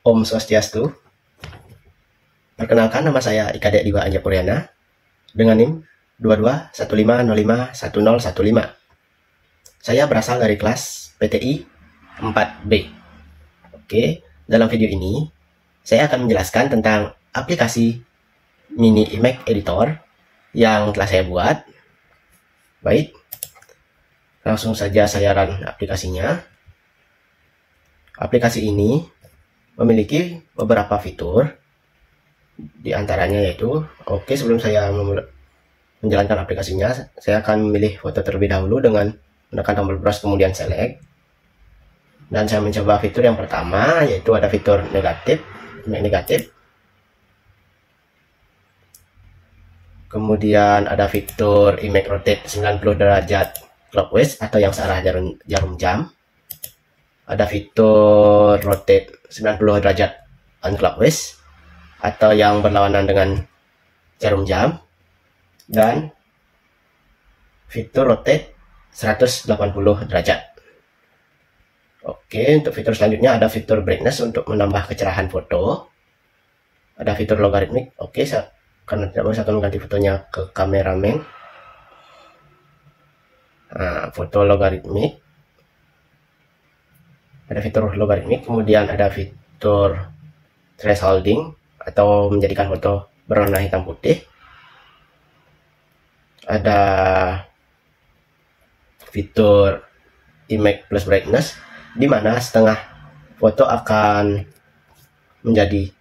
Om Swastiastu. Perkenalkan, nama saya Ika Dek Diwa Anja Puriana dengan NIM 2215051015. Saya berasal dari kelas PTI 4B. Oke, dalam video ini saya akan menjelaskan tentang aplikasi mini image editor yang telah saya buat. Baik, langsung saja saya run aplikasinya. Aplikasi ini memiliki beberapa fitur, di antaranya yaitu, sebelum saya menjalankan aplikasinya, saya akan memilih foto terlebih dahulu dengan menekan tombol browse kemudian select. Dan saya mencoba fitur yang pertama, yaitu ada fitur negatif, kemudian ada fitur image rotate 90 derajat clockwise atau yang searah jarum jam. Ada fitur rotate 90 derajat unclockwise atau yang berlawanan dengan jarum jam, dan fitur rotate 180 derajat. Oke, untuk fitur selanjutnya ada fitur brightness untuk menambah kecerahan foto. Ada fitur logarithmic. Oke, karena tidak mau saya akan mengganti fotonya ke kameramen. Nah, foto logarithmic. Ada fitur logarithmic, kemudian ada fitur thresholding atau menjadikan foto berwarna hitam putih. Ada fitur image plus brightness, di mana setengah foto akan menjadi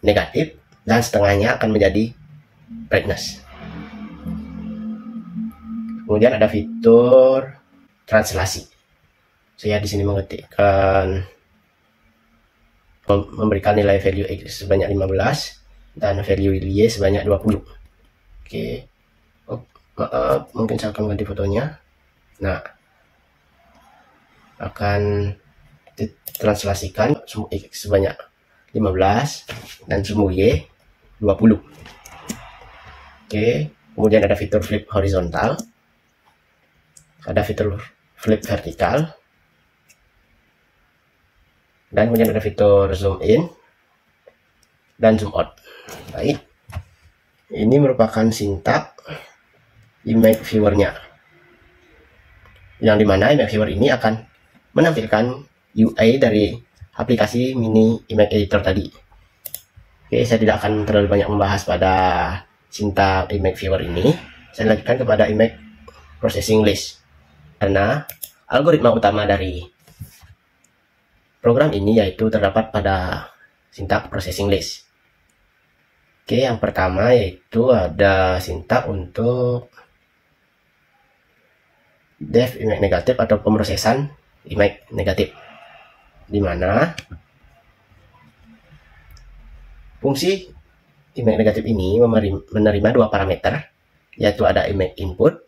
negatif dan setengahnya akan menjadi brightness. Kemudian ada fitur translasi. Saya di sini mengetikkan memberikan nilai value X sebanyak 15 dan value Y sebanyak 20. Oke. Maaf, mungkin saya akan ganti fotonya. Nah, akan ditranslasikan sum X sebanyak 15 dan sum Y 20. Oke, kemudian ada fitur flip horizontal. Ada fitur flip vertikal. Dan kemudian ada fitur zoom in dan zoom out. Baik, ini merupakan sintak image viewer-nya, yang dimana image viewer ini akan menampilkan UI dari aplikasi mini image editor tadi. Oke, saya tidak akan terlalu banyak membahas pada sintak image viewer ini. Saya lanjutkan kepada image processing list, karena algoritma utama dari program ini yaitu terdapat pada sintak processing list. Oke, yang pertama yaitu ada sintak untuk dev image negatif atau pemrosesan image negatif, di mana fungsi image negatif ini menerima dua parameter, yaitu ada image input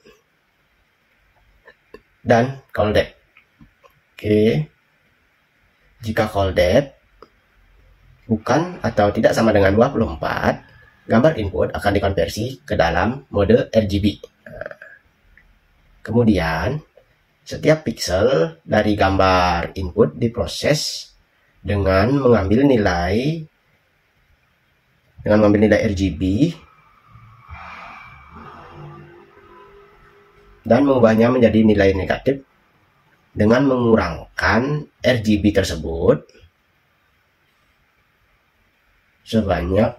dan call depth. Oke, jika call depth bukan atau tidak sama dengan 24, gambar input akan dikonversi ke dalam mode RGB. Kemudian, setiap pixel dari gambar input diproses dengan mengambil nilai RGB dan mengubahnya menjadi nilai negatif dengan mengurangkan RGB tersebut sebanyak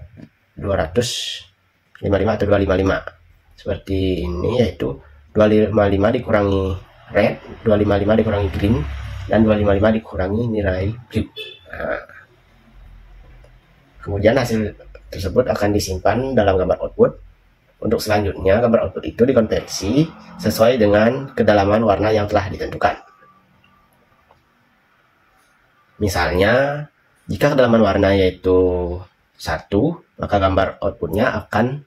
255 atau 255. Seperti ini, yaitu 255 dikurangi red, 255 dikurangi green, dan 255 dikurangi nilai blue. Nah, kemudian hasil tersebut akan disimpan dalam gambar output. Untuk selanjutnya, gambar output itu dikonversi sesuai dengan kedalaman warna yang telah ditentukan. Misalnya, jika kedalaman warna yaitu 1, maka gambar outputnya akan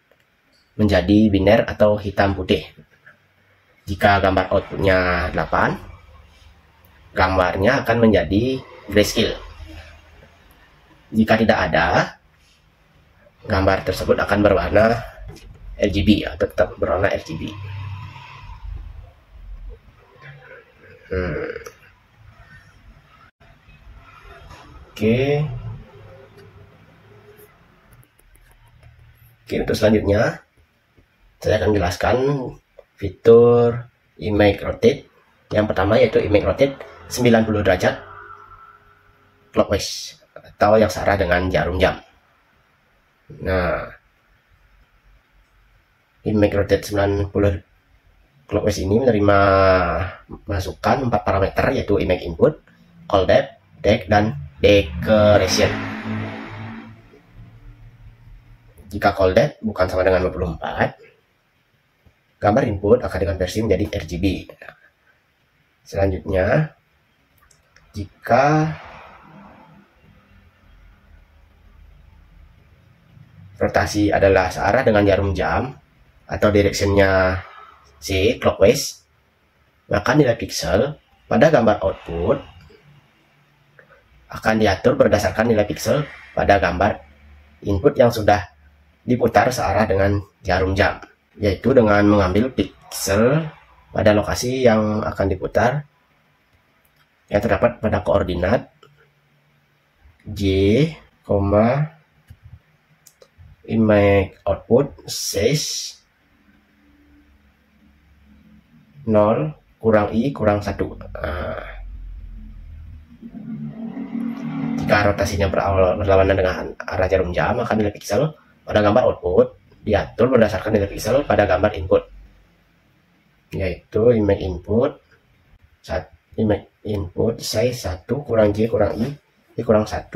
menjadi biner atau hitam putih. Jika gambar outputnya 8, gambarnya akan menjadi grayscale. Jika tidak ada, gambar tersebut akan berwarna RGB atau tetap berwarna RGB. Oke, Oke, untuk selanjutnya saya akan jelaskan fitur image rotate. Yang pertama yaitu image rotate 90 derajat clockwise atau yang searah dengan jarum jam. Nah, image rotate 90 clockwise ini menerima masukan 4 parameter yaitu image input, call depth, dan decoration. Jika call depth bukan sama dengan 24, gambar input akan dikonversi menjadi RGB. Selanjutnya, jika rotasi adalah searah dengan jarum jam atau directionnya C clockwise, maka nilai pixel pada gambar output akan diatur berdasarkan nilai pixel pada gambar input yang sudah diputar searah dengan jarum jam, yaitu dengan mengambil pixel pada lokasi yang akan diputar yang terdapat pada koordinat J, image output size 0 kurang I kurang 1. Jika rotasinya berlawanan dengan arah jarum jam, maka nilai pixel pada gambar output diatur berdasarkan nilai pixel pada gambar input, yaitu image input size 1 kurang J kurang I kurang 1,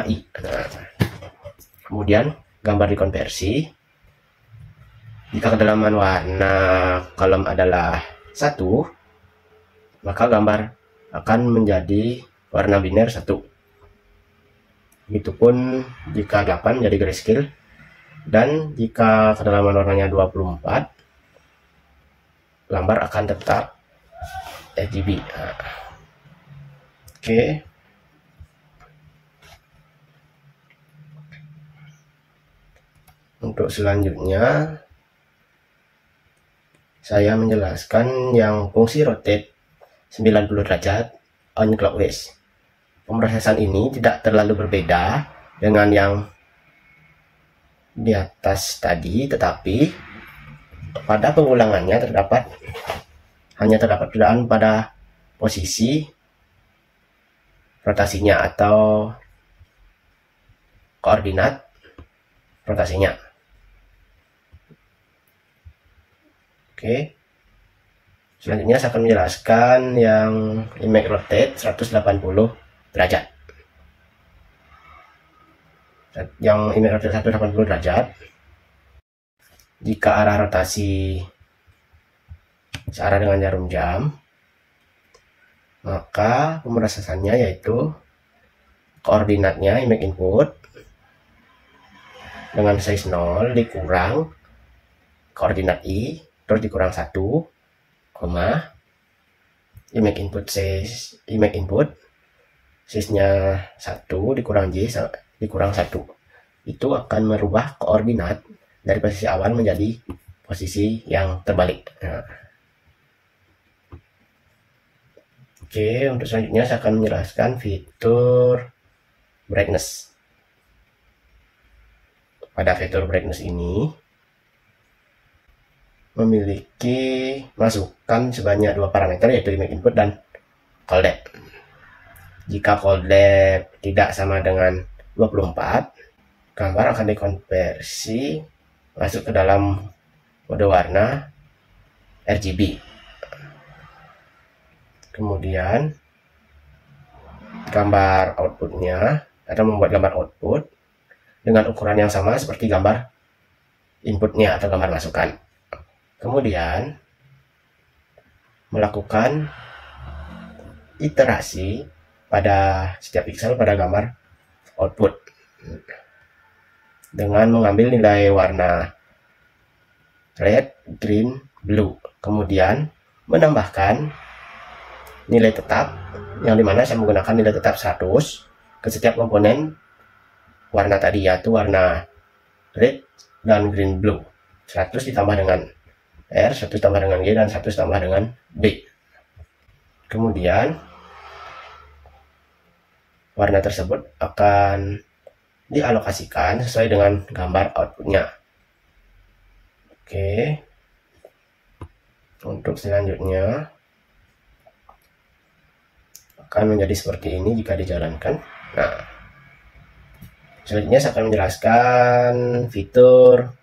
I. Kemudian gambar dikonversi. Jika kedalaman warna kolom adalah 1, maka gambar akan menjadi warna biner 1. Begitupun jika 8 jadi grayscale, dan jika kedalaman warnanya 24, gambar akan tetap RGB. Oke. Untuk selanjutnya, saya menjelaskan yang fungsi rotate 90 derajat on clockwise. Pemrosesan ini tidak terlalu berbeda dengan yang di atas tadi, tetapi pada pengulangannya hanya terdapat perbedaan pada posisi rotasinya atau koordinat rotasinya. Oke. Selanjutnya saya akan menjelaskan yang image rotate 180 derajat. Yang image rotate 180 derajat, jika arah rotasi searah dengan jarum jam, maka pemrosesannya yaitu koordinatnya image input dengan size 0 dikurang koordinat I terus dikurang 1, image input size-nya 1 dikurang J dikurang 1. Itu akan merubah koordinat dari posisi awal menjadi posisi yang terbalik. Oke, untuk selanjutnya saya akan menjelaskan fitur brightness. Pada fitur brightness ini memiliki masukan sebanyak 2 parameter, yaitu image input dan call depth. Jika call depth tidak sama dengan 24, gambar akan dikonversi masuk ke dalam mode warna RGB. Kemudian gambar outputnya atau membuat gambar output dengan ukuran yang sama seperti gambar inputnya atau gambar masukan. Kemudian melakukan iterasi pada setiap pixel pada gambar output dengan mengambil nilai warna red, green, blue, kemudian menambahkan nilai tetap yang dimana saya menggunakan nilai tetap 100 ke setiap komponen warna tadi, yaitu warna red dan green, blue. 100 ditambah dengan R, 1 tambah dengan G, dan 1 tambah dengan B. Kemudian warna tersebut akan dialokasikan sesuai dengan gambar outputnya. Oke, untuk selanjutnya akan menjadi seperti ini jika dijalankan. Nah, selanjutnya saya akan menjelaskan fitur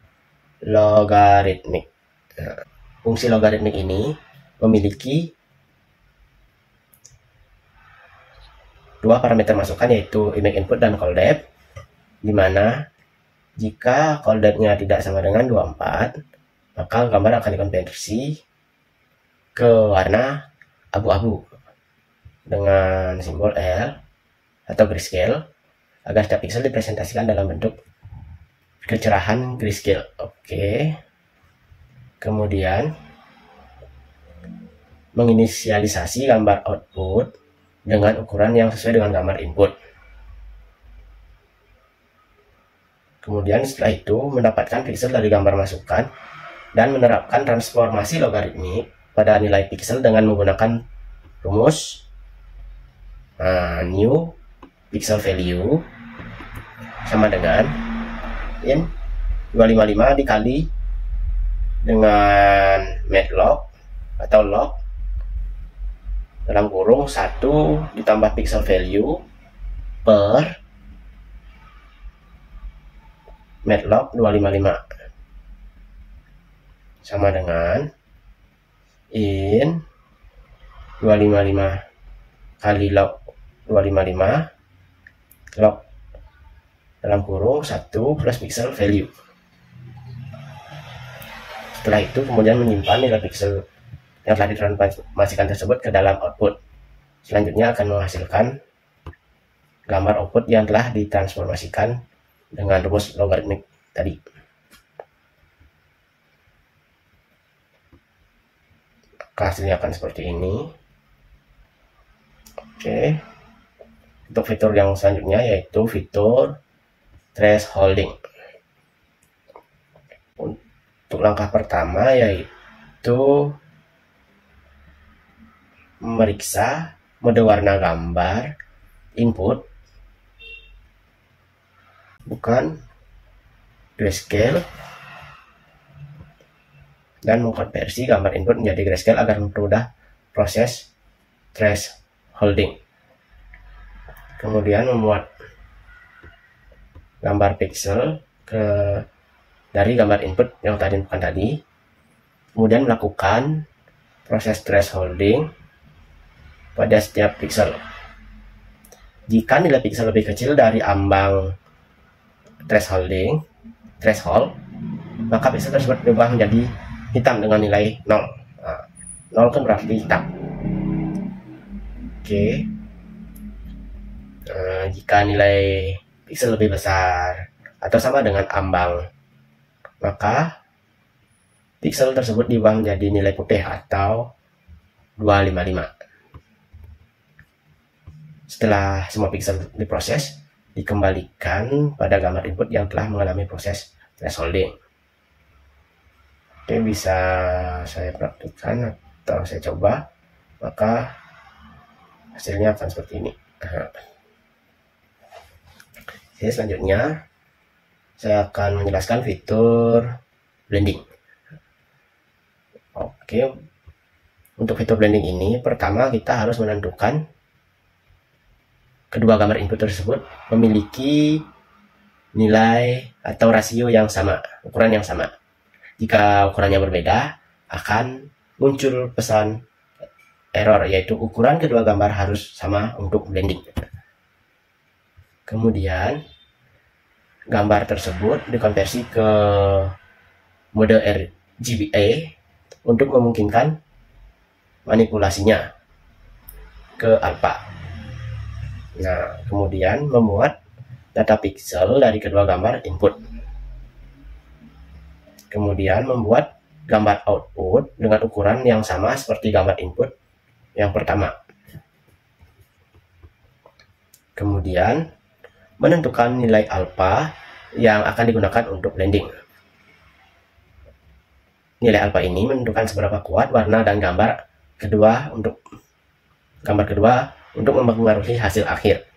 logaritmik. Nah, fungsi logaritmik ini memiliki dua parameter masukan, yaitu image input dan call depth, di mana jika call depth-nya tidak sama dengan 24, maka gambar akan dikonversi ke warna abu-abu dengan simbol L atau grayscale agar setiap pixel dipresentasikan dalam bentuk kecerahan grayscale. Oke. Kemudian menginisialisasi gambar output dengan ukuran yang sesuai dengan gambar input. Kemudian setelah itu mendapatkan pixel dari gambar masukan dan menerapkan transformasi logaritmik pada nilai pixel dengan menggunakan rumus new pixel value sama dengan in 255 dikali dengan matlock atau log dalam kurung 1 ditambah pixel value per matlock 255 sama dengan in 255 kali log 255 log dalam kurung 1 plus pixel value. Setelah itu kemudian menyimpan nilai pixel yang telah ditransformasikan tersebut ke dalam output. Selanjutnya akan menghasilkan gambar output yang telah ditransformasikan dengan rumus logaritmik tadi. Hasilnya akan seperti ini. Oke. Untuk fitur yang selanjutnya yaitu fitur thresholding. Untuk langkah pertama yaitu memeriksa mode warna gambar input bukan grayscale dan mengkonversi gambar input menjadi grayscale agar mempermudah proses thresholding. Kemudian membuat gambar pixel dari gambar input yang tadi bukan tadi. Kemudian melakukan proses thresholding pada setiap pixel. Jika nilai pixel lebih kecil dari ambang threshold, maka pixel tersebut berubah menjadi hitam dengan nilai 0. Nah, 0 kan berarti hitam. Oke. Jika nilai pixel lebih besar atau sama dengan ambang, maka pixel tersebut diubah menjadi nilai putih atau 255. Setelah semua pixel diproses, dikembalikan pada gambar input yang telah mengalami proses thresholding. Oke, bisa saya praktikkan atau saya coba, maka hasilnya akan seperti ini. Oke, selanjutnya saya akan menjelaskan fitur blending. Oke, untuk fitur blending ini pertama kita harus menentukan kedua gambar input tersebut memiliki nilai atau rasio yang sama, ukuran yang sama. Jika ukurannya berbeda, akan muncul pesan error, yaitu ukuran kedua gambar harus sama untuk blending. Kemudian gambar tersebut dikonversi ke mode RGBA untuk memungkinkan manipulasinya ke alpha. Nah, kemudian memuat data pixel dari kedua gambar input. Kemudian membuat gambar output dengan ukuran yang sama seperti gambar input yang pertama. Kemudian menentukan nilai alpha yang akan digunakan untuk blending. Nilai alpha ini menentukan seberapa kuat warna dan gambar kedua untuk mempengaruhi hasil akhir.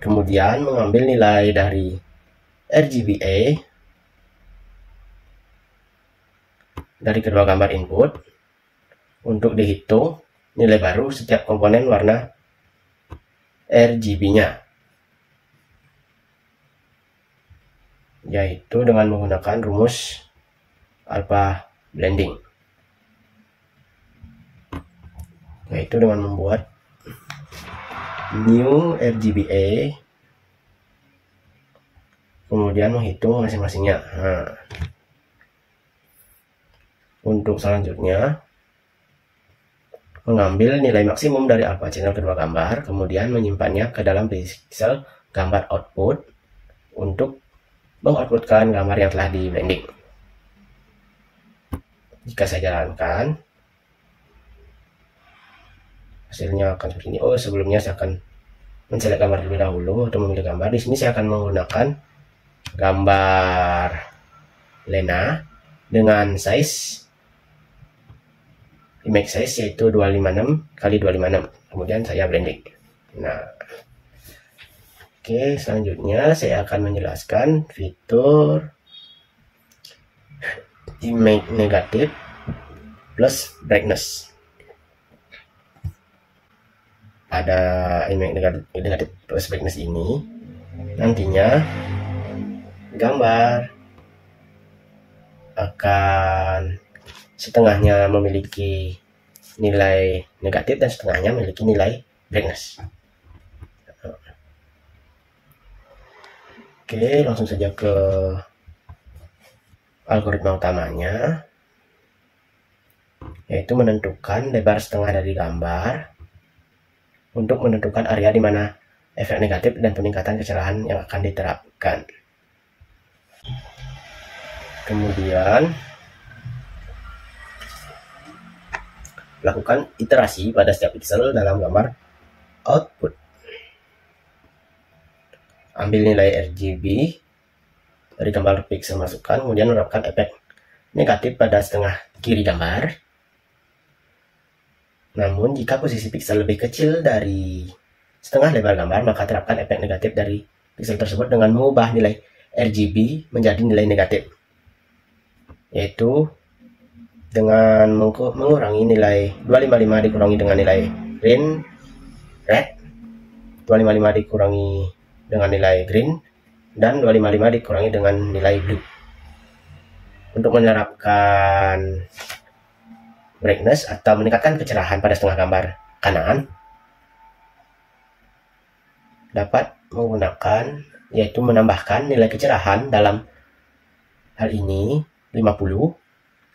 Kemudian mengambil nilai dari RGBA dari kedua gambar input untuk dihitung nilai baru setiap komponen warna RGB-nya, yaitu dengan menggunakan rumus alpha blending, yaitu dengan membuat new RGBA kemudian menghitung masing-masingnya. Nah, untuk selanjutnya mengambil nilai maksimum dari alpha channel kedua gambar, kemudian menyimpannya ke dalam pixel gambar output untuk mengoutputkan gambar yang telah di blending. Jika saya jalankan, hasilnya akan seperti ini. Oh, sebelumnya saya akan men-select gambar terlebih dahulu atau memilih gambar. Di sini saya akan menggunakan gambar Lena dengan size image size yaitu 256 x 256. Kemudian saya blending. Nah, oke, selanjutnya saya akan menjelaskan fitur image negatif plus brightness. Pada image negatif plus brightness ini nantinya gambar akan setengahnya memiliki nilai negatif dan setengahnya memiliki nilai brightness. Oke, langsung saja ke algoritma utamanya, yaitu menentukan lebar setengah dari gambar untuk menentukan area di mana efek negatif dan peningkatan kecerahan yang akan diterapkan. Kemudian lakukan iterasi pada setiap pixel dalam gambar output. Ambil nilai RGB dari gambar pixel masukkan, kemudian menerapkan efek negatif pada setengah kiri gambar. Namun jika posisi pixel lebih kecil dari setengah lebar gambar, maka terapkan efek negatif dari pixel tersebut dengan mengubah nilai RGB menjadi nilai negatif, yaitu dengan mengurangi nilai 255 dikurangi dengan nilai green, red, 255 dikurangi dengan nilai green, dan 255 dikurangi dengan nilai blue. Untuk menerapkan brightness atau meningkatkan kecerahan pada setengah gambar kanan, dapat menggunakan, yaitu menambahkan nilai kecerahan dalam hal ini 50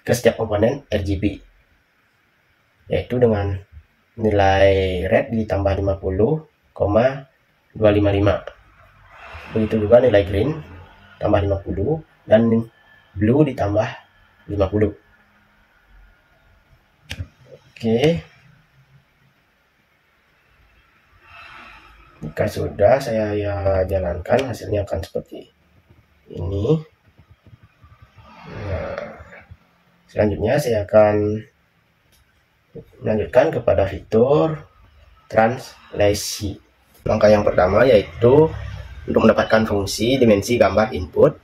ke setiap komponen RGB, yaitu dengan nilai red ditambah 50,255. Begitu juga nilai green tambah 50 dan blue ditambah 50. Oke, jika sudah saya jalankan, hasilnya akan seperti ini. Nah, selanjutnya saya akan melanjutkan kepada fitur translasi. Langkah yang pertama yaitu untuk mendapatkan fungsi dimensi gambar input,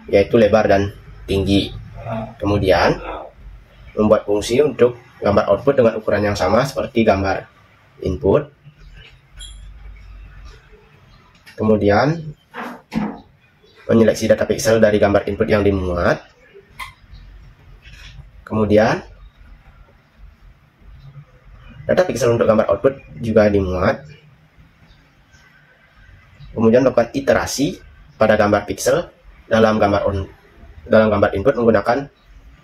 yaitu lebar dan tinggi. Kemudian membuat fungsi untuk gambar output dengan ukuran yang sama seperti gambar input. Kemudian menyeleksi data pixel dari gambar input yang dimuat. Kemudian data pixel untuk gambar output juga dimuat. Kemudian lakukan iterasi pada gambar pixel dalam gambar input menggunakan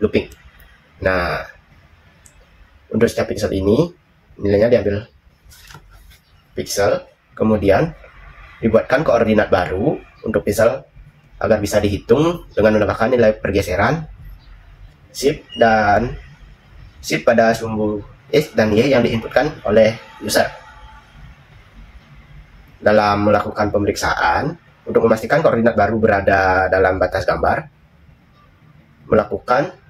looping. Nah, untuk setiap pixel ini nilainya diambil pixel, kemudian dibuatkan koordinat baru untuk pixel agar bisa dihitung dengan menambahkan nilai pergeseran shift pada sumbu X dan Y yang diinputkan oleh user. Dalam melakukan pemeriksaan untuk memastikan koordinat baru berada dalam batas gambar, melakukan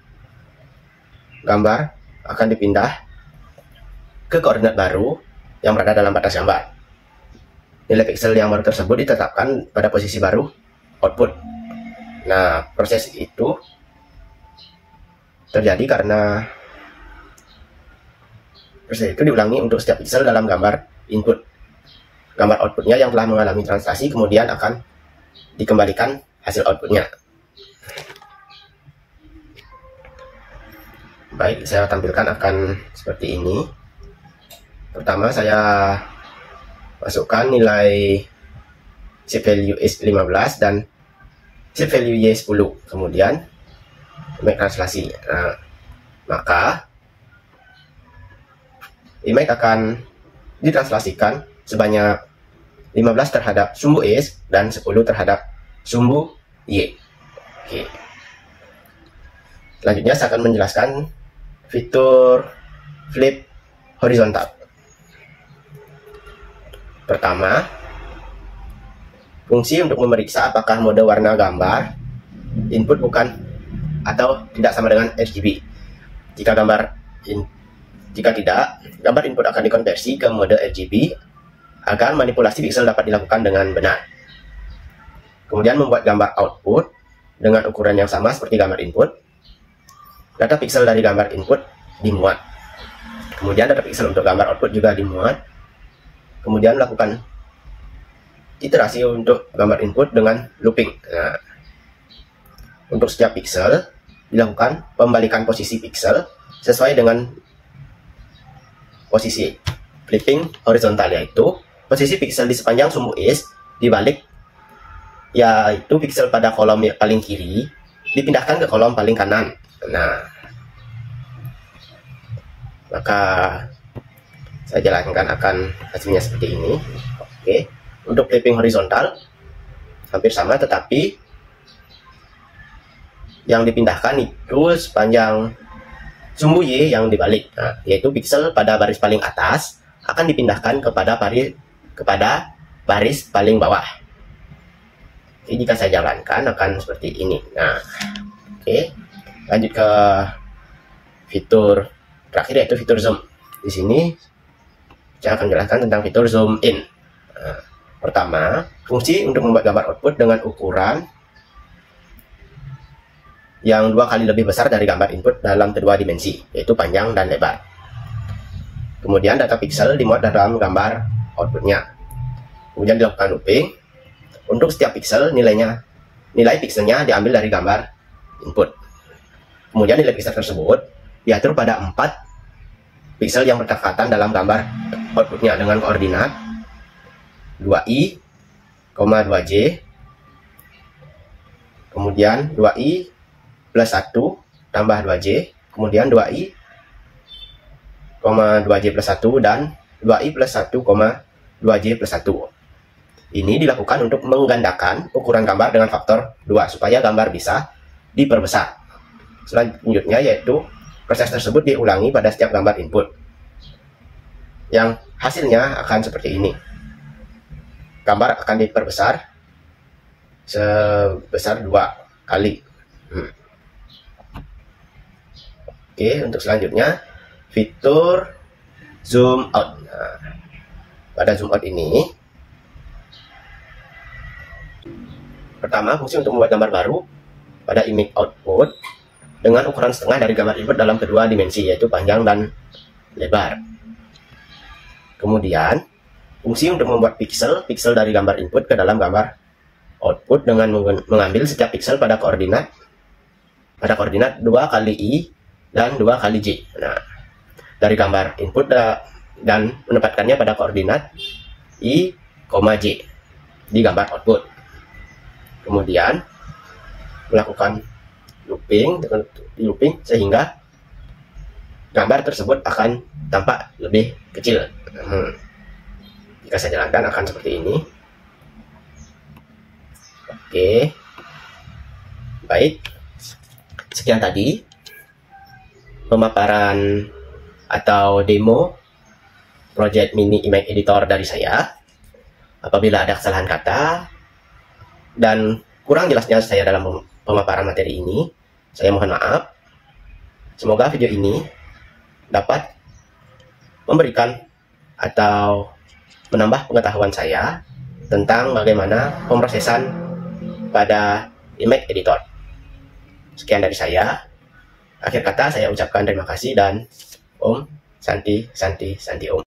gambar akan dipindah ke koordinat baru yang berada dalam batas gambar. nilai pixel yang baru tersebut ditetapkan pada posisi baru output. Nah, proses itu terjadi karena proses itu diulangi untuk setiap pixel dalam gambar input. Gambar outputnya yang telah mengalami translasi kemudian akan dikembalikan hasil outputnya. Baik, saya tampilkan akan seperti ini. Pertama saya masukkan nilai shape value S15 dan shape value Y10, kemudian image translasi. Nah, maka image akan ditranslasikan sebanyak 15 terhadap sumbu S dan 10 terhadap sumbu Y. Oke. Selanjutnya saya akan menjelaskan fitur flip horizontal. Pertama, fungsi untuk memeriksa apakah mode warna gambar input bukan atau tidak sama dengan RGB. Jika tidak, gambar input akan dikonversi ke mode RGB agar manipulasi pixel dapat dilakukan dengan benar. Kemudian membuat gambar output dengan ukuran yang sama seperti gambar input. Data pixel dari gambar input dimuat. Kemudian data pixel untuk gambar output juga dimuat. Kemudian lakukan iterasi untuk gambar input dengan looping. Nah, untuk setiap pixel dilakukan pembalikan posisi pixel sesuai dengan posisi flipping horizontal, yaitu posisi pixel di sepanjang sumbu S dibalik, yaitu pixel pada kolom paling kiri dipindahkan ke kolom paling kanan. Nah, maka saya jalankan akan hasilnya seperti ini. Oke, untuk flipping horizontal hampir sama, tetapi yang dipindahkan itu sepanjang sumbu Y yang dibalik. Nah, yaitu pixel pada baris paling atas akan dipindahkan kepada baris paling bawah. Jadi jika saya jalankan akan seperti ini. Nah, oke, lanjut ke fitur terakhir yaitu fitur zoom. Di sini saya akan jelaskan tentang fitur zoom in. Nah, pertama, fungsi untuk membuat gambar output dengan ukuran yang 2 kali lebih besar dari gambar input dalam kedua dimensi, yaitu panjang dan lebar. Kemudian data pixel dimuat dalam gambar outputnya. Kemudian dilakukan looping. Untuk setiap pixel nilai pixelnya diambil dari gambar input. Kemudian nilai pixel tersebut diatur pada 4 pixel yang berdekatan dalam gambar outputnya dengan koordinat 2i, 2j, kemudian 2i plus 1 tambah 2j, kemudian 2i, 2j plus 1 dan 2i plus 1, 2j plus 1. Ini dilakukan untuk menggandakan ukuran gambar dengan faktor 2 supaya gambar bisa diperbesar. Selanjutnya yaitu proses tersebut diulangi pada setiap gambar input, yang hasilnya akan seperti ini. Gambar akan diperbesar sebesar 2 kali. Oke, untuk selanjutnya fitur zoom out. Nah, pada zoom out ini, pertama, fungsi untuk membuat gambar baru pada image output dengan ukuran setengah dari gambar input dalam kedua dimensi, yaitu panjang dan lebar. Kemudian, fungsi untuk membuat pixel dari gambar input ke dalam gambar output dengan mengambil setiap pixel pada koordinat 2 kali i dan 2 kali j. Nah, dari gambar input dan menempatkannya pada koordinat i, j di gambar output. Kemudian melakukan looping sehingga gambar tersebut akan tampak lebih kecil. Jika saya jalankan akan seperti ini. Oke, baik, sekian tadi pemaparan atau demo project mini image editor dari saya. Apabila ada kesalahan kata dan kurang jelasnya saya dalam pemaparan materi ini, saya mohon maaf. Semoga video ini dapat memberikan atau menambah pengetahuan saya tentang bagaimana pemrosesan pada image editor. Sekian dari saya. Akhir kata saya ucapkan terima kasih dan Om Santi Santi Santi Om.